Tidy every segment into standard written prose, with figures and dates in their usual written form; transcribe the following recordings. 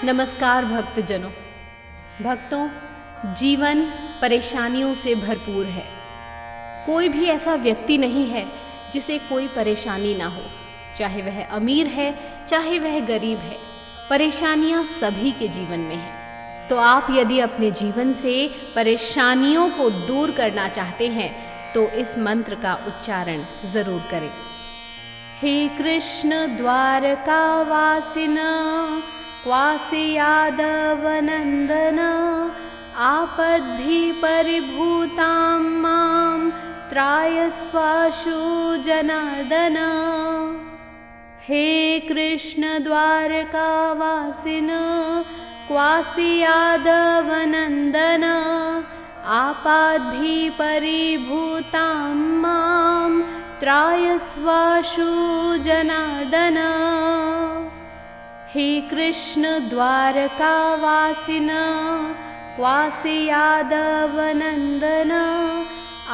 नमस्कार भक्तजनों। भक्तों, जीवन परेशानियों से भरपूर है। कोई भी ऐसा व्यक्ति नहीं है जिसे कोई परेशानी ना हो, चाहे वह अमीर है चाहे वह गरीब है। परेशानियां सभी के जीवन में हैं। तो आप यदि अपने जीवन से परेशानियों को दूर करना चाहते हैं तो इस मंत्र का उच्चारण ज़रूर करें। हे कृष्ण द्वारकावासिन क्वासि यादव नंदन आपद्भि परिभूतां मां त्रायस्वाशु जनार्दन। हे कृष्ण द्वारकावासिन क्वासि यादव नंदन आपद्भि परिभूतां मां त्रायस्वाशु जनार्दन। हे कृष्ण द्वारकावासिन क्वासि यादव नंदन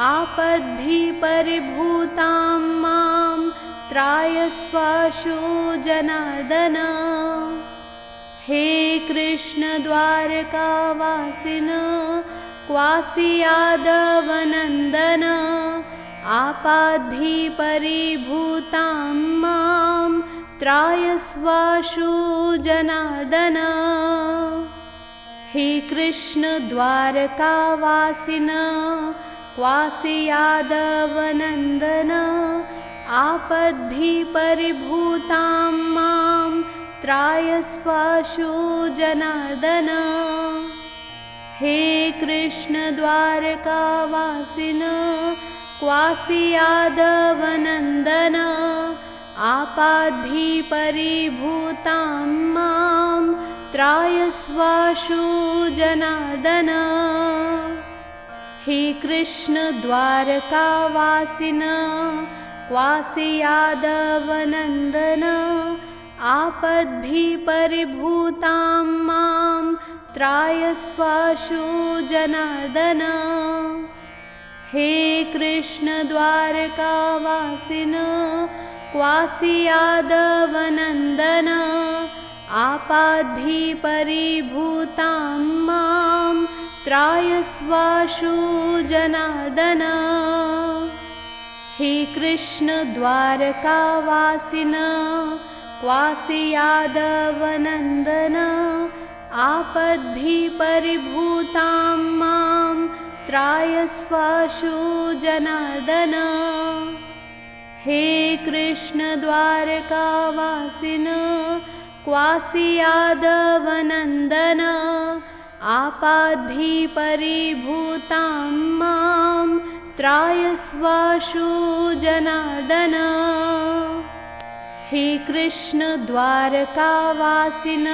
आपद्भि परिभूतां मां त्रायस्वाशु जनार्दन। हे कृष्ण द्वारकावासिन क्वासि यादव नंदन आपद्भि परिभूतां मां त्रायस्वाशु जनार्दन। हे कृष्ण द्वारकावासिन क्वासि यादव नंदन आपद्भि परिभूतां मां त्रायस्वाशु जनार्दन। हे कृष्ण द्वारकावासिन क्वासि यादव नंदन आपद्भि परिभूतां मां त्रायस्वाशु जनार्दन। हे कृष्ण द्वारकावासिन क्वासि यादव नंदन आपद्भि परिभूतां मां त्रायस्वाशु जनार्दन। हे कृष्ण द्वारकावासिन क्वासि यादव नंदन आपद्भि परिभूतां मां त्रायस्वाशु जनार्दन। हे कृष्ण द्वारकावासिन क्वासि यादव नंदन आपद्भि परिभूतां मां त्रायस्वाशु जनार्दन। हे कृष्ण द्वारकावासिन क्वासि यादव नंदन आपद्भि परिभूतां मां त्रायस्वाशु जनार्दन। हे कृष्ण द्वारकावासिन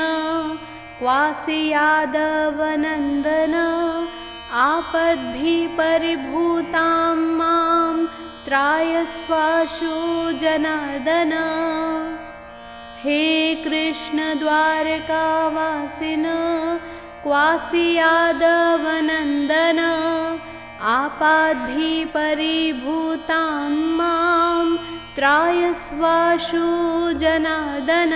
क्वासि यादव नंदन आपद्भि परिभूतां मां त्रायस्वाशु जनार्दन। हे कृष्ण द्वारकावासिन क्वासि यादव नंदन आपद्भि परिभूतां मां त्रायस्वाशु जनार्दन।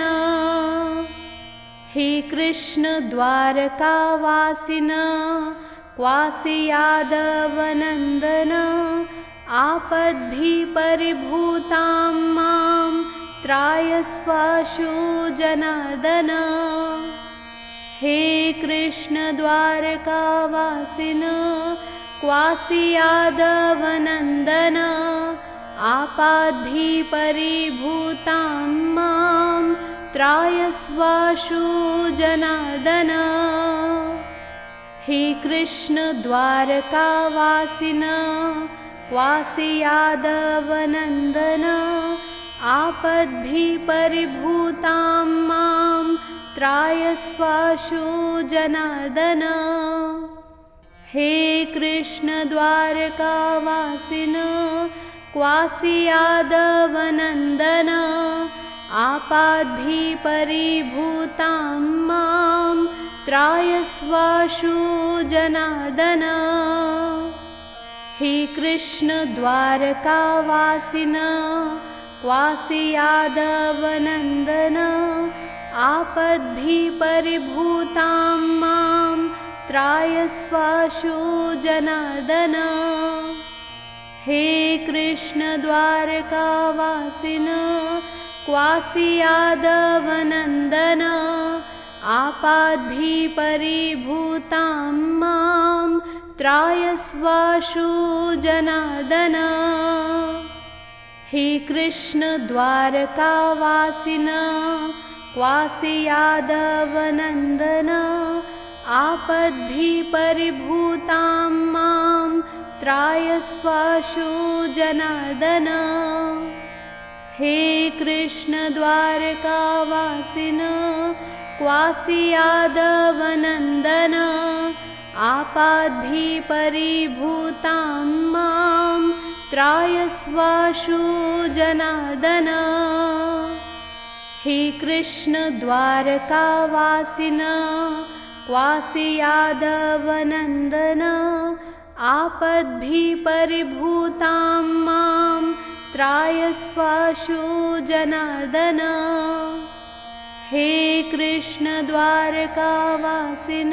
हे कृष्ण द्वारकावासिन क्वासि यादव नंदन आपद्भि परिभूतां मां त्रायस्वाशु जनार्दन। हे कृष्ण द्वारकावासिन क्वासि यादव नंदन आपद्भि परिभूतां मां त्रायस्वाशु जनार्दन। हे कृष्ण द्वारकावासिन क्वासि यादव नंदन आपद्भि परिभूतां मां त्रायस्वाशु जनार्दन। हे कृष्ण द्वारकावासिन क्वासि यादव नंदन आपद्भि परिभूतां मां त्रायस्वाशु जनार्दन। हे कृष्ण द्वारकावासिन क्वासि यादव नंदन आपद्भिपरिभूतां मां त्रायस्वाशु जनार्दन। हे कृष्ण द्वारकावासिन क्वासि यादवनन्दन, आपद्भिपरिभूतां मां त्रायस्वाशु जनार्दन। हे कृष्ण द्वारकावासिन क्वासि यादवनन्दन, आपद्भिपरिभूतां मां त्रायस्वाशु जनार्दन। हे कृष्ण द्वारकावासिन क्वासि यादवनन्दन, आपद्भिपरिभूतां मां त्रायस्वाशु जनार्दन। हे कृष्ण द्वारकावासिन क्वासि यादवनन्दन, आपद्भिपरिभूतां मां त्रायस्वाशु जनार्दन। हे कृष्ण द्वारकावासिन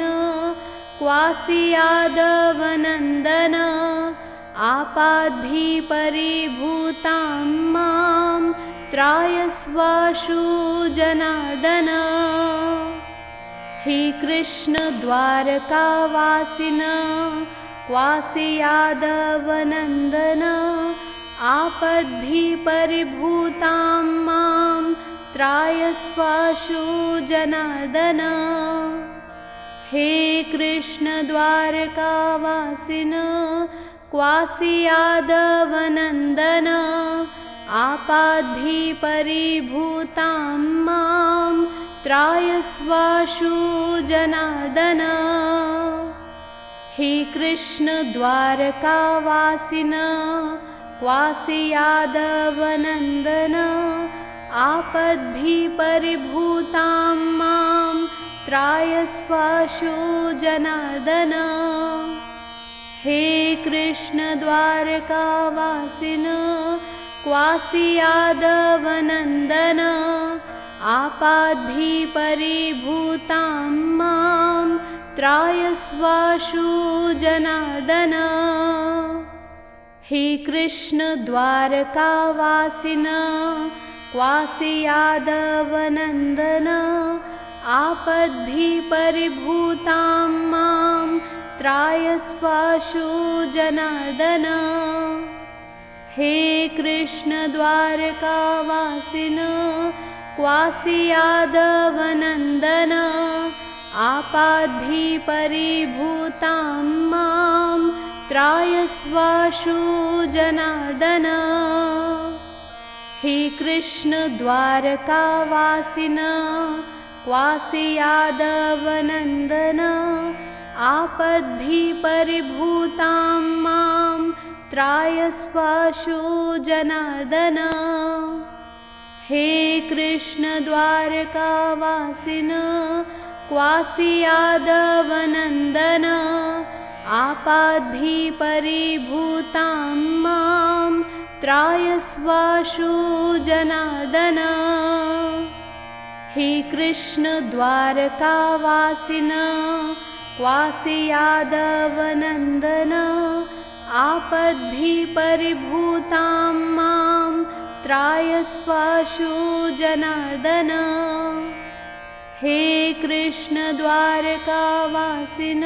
क्वासि यादवनन्दन, आपद्भिपरिभूतां मां त्रायस्वाशु जनार्दन। हे कृष्ण द्वारकावासिन क्वासि यादवनन्दन, आपद्भिपरिभूतां मां त्रायस्वाशु जनार्दन। हे कृष्ण द्वारकावासिन क्वासि यादवनन्दन, आपद्भिपरिभूतां मां त्रायस्वाशु जनार्दन। हे कृष्ण द्वारकावासिन क्वासि यादवनन्दन, आपद्भिपरिभूतां मां त्रायस्वाशु जनार्दन। हे कृष्ण द्वारकावासिन क्वासि यादवनन्दन, आपद्भिपरिभूतां मां त्रायस्वाशु जनार्दन। हे कृष्ण द्वारकावासिन क्वासि यादवनन्दन, आपद्भिपरिभूतां मां त्रायस्वाशु जनार्दन। हे कृष्ण द्वारकावासिन क्वासि यादवनन्दन, आपद्भिपरिभूतां मां त्रायस्वाशु जनार्दन। हे कृष्ण द्वारकावासिन क्वासि यादवनन्दन, आपद्भिपरिभूतां मां त्रायस्वाशु जनार्दन। हे कृष्ण द्वारकावासिन क्वासि यादवनन्दन, आपद्भिपरिभूतां मां त्रायस्वाशु जनार्दन। हे कृष्ण द्वारकावासिन क्वासि यादवनन्दन, आपद्भिपरिभूतां मां त्रायस्वाशु जनार्दन। हे कृष्ण द्वारकावासिन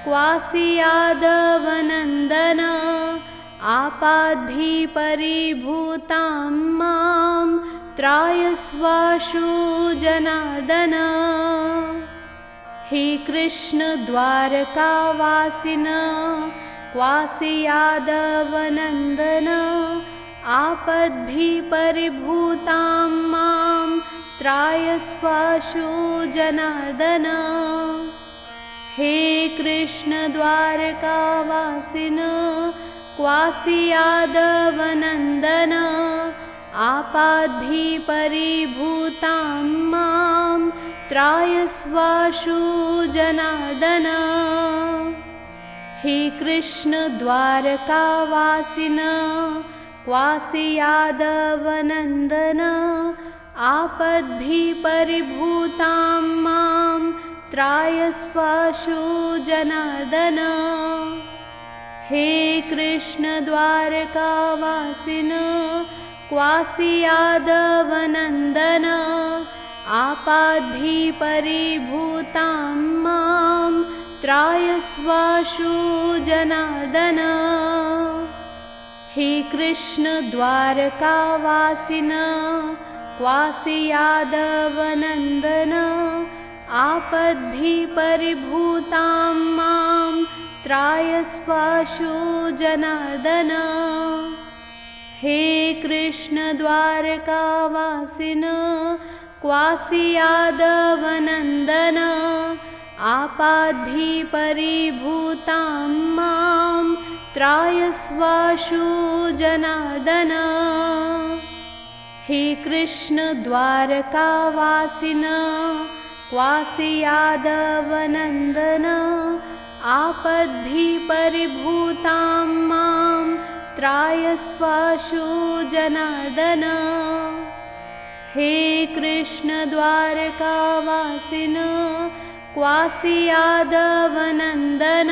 क्वासि यादवनन्दन, आपद्भिपरिभूतां मां त्रायस्वाशु जनार्दन। हे कृष्ण द्वारकावासिन क्वासि यादवनन्दन, आपद्भिपरिभूतां मां त्रायस्वाशु जनार्दन। हे कृष्ण द्वारकावासिन क्वासि यादवनन्दन, आपद्भिपरिभूतां मां त्रायस्वाशु जनार्दन। हे कृष्ण द्वारकावासिन क्वासि यादवनन्दन, आपद्भिपरिभूतां मां त्रायस्वाशु जनार्दन। हे कृष्ण द्वारकावासिन क्वासि यादवनन्दन, आपद्भिपरिभूतां मां त्रायस्वाशु जनार्दन। हे कृष्ण द्वारकावासिन क्वासि यादवनन्दन, आपद्भिपरिभूतां मां त्रायस्वाशु जनार्दन। हे कृष्ण द्वारकावासिन क्वासि यादवनन्दन, आपद्भिपरिभूतां मां त्रायस्वाशु जनार्दन। हे कृष्ण द्वारकावासिन क्वासि यादवनन्दन, आपद्भिपरिभूतां मां त्रायस्वाशु जनार्दन। हे कृष्ण द्वारकावासिन क्वासि यादवनन्दन,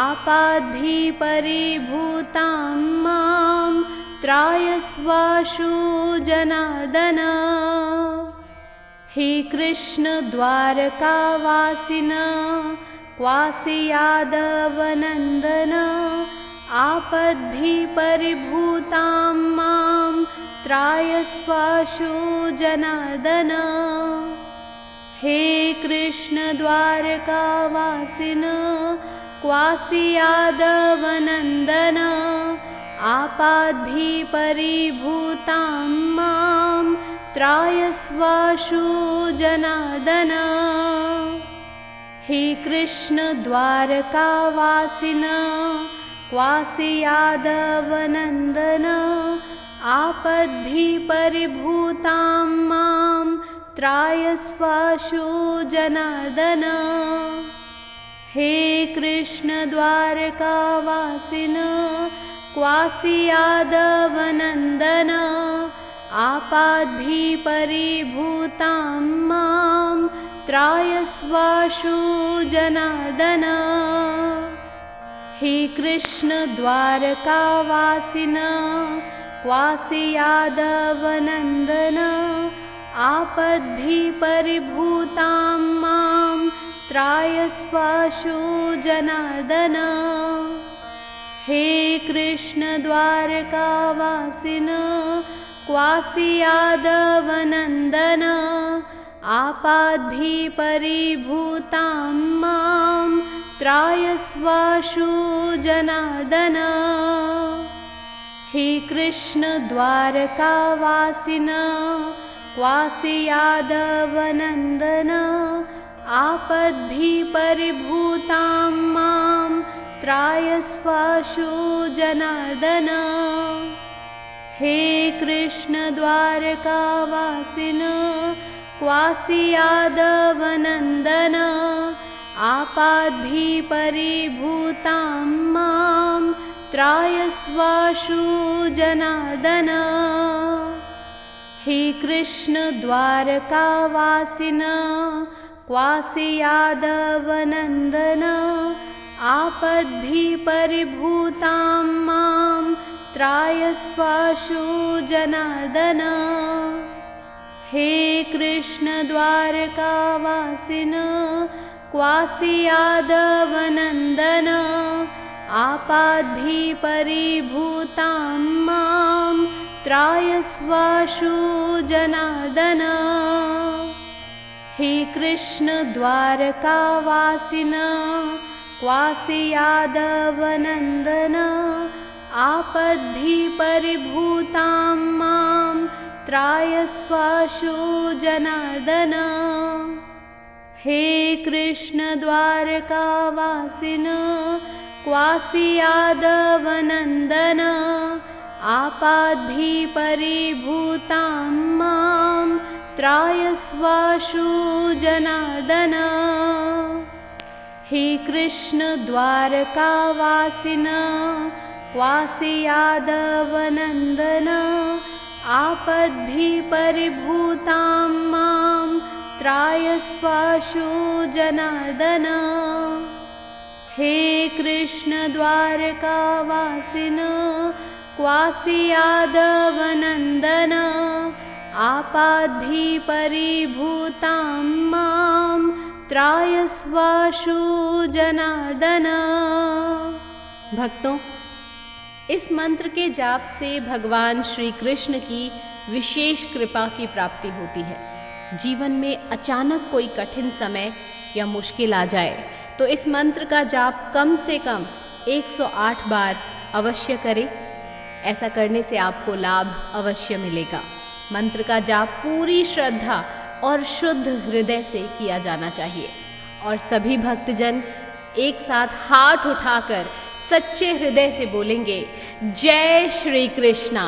आपद्भिपरिभूतां मां त्रायस्वाशु जनार्दन। हे कृष्ण द्वारकावासिन क्वासि यादवनन्दन, आपद्भिपरिभूतां मां त्रायस्वाशु जनार्दन। हे कृष्ण द्वारकावासिन क्वासि यादवनन्दन, आपद्भिपरिभूतां मां त्रायस्वाशु जनार्दन। हे कृष्ण द्वारकावासिन क्वासि यादवनन्दन, आपद्भिपरिभूतां मां त्रायस्वाशु जनार्दन। हे कृष्ण द्वारकावासिन क्वासि यादवनन्दन, आपद्भिपरिभूतां मां त्रायस्वाशु जनार्दन। हे कृष्ण द्वारकावासिन क्वासि यादवनन्दन, आपद्भिपरिभूतां मां त्रायस्वाशु जनार्दन। हे कृष्ण द्वारकावासिन क्वासि यादवनन्दन, आपद्भिपरिभूतां मां त्रायस्वाशु जनार्दन। हे कृष्ण द्वारकावासिन क्वासि यादवनन्दन, आपद्भिपरिभूतां मां त्रायस्वाशु जनार्दन। हे कृष्ण द्वारकावासिन क्वासि यादवनन्दन, आपद्भिपरिभूतां मां त्रायस्वाशु जनार्दन। हे कृष्ण द्वारकावासिन क्वासि यादवनन्दन, आपद्भिपरिभूतां मां त्रायस्वाशु जनार्दन। हे कृष्ण द्वारकावासिन क्वासि यादवनन्दन, आपद्भिपरिभूतां मां त्रायस्वाशु जनार्दन। हे कृष्ण द्वारकावासिन क्वासि यादवनन्दन, आपद्भिपरिभूतां मां त्रायस्वाशु जनार्दन। हे कृष्ण द्वारकावासिन क्वासि यादवनन्दन, आपद्भिपरिभूतां मां त्रायस्वाशु जनार्दन। हे कृष्ण द्वारकावासिन क्वासि यादवनन्दन, आपद्भिः परिभूतां मां त्रायस्वाशु जनार्दन। हे कृष्ण द्वारकावासिन क्वासि यादवनन्दन। आपद्भिः परिभूतां मां त्रायस्वाशु जनार्दन। भक्तों, इस मंत्र के जाप से भगवान श्री कृष्ण की विशेष कृपा की प्राप्ति होती है। जीवन में अचानक कोई कठिन समय या मुश्किल आ जाए तो इस मंत्र का जाप कम से कम 108 बार अवश्य करें। ऐसा करने से आपको लाभ अवश्य मिलेगा। मंत्र का जाप पूरी श्रद्धा और शुद्ध हृदय से किया जाना चाहिए और सभी भक्तजन एक साथ हाथ उठाकर सच्चे हृदय से बोलेंगे, जय श्री कृष्णा।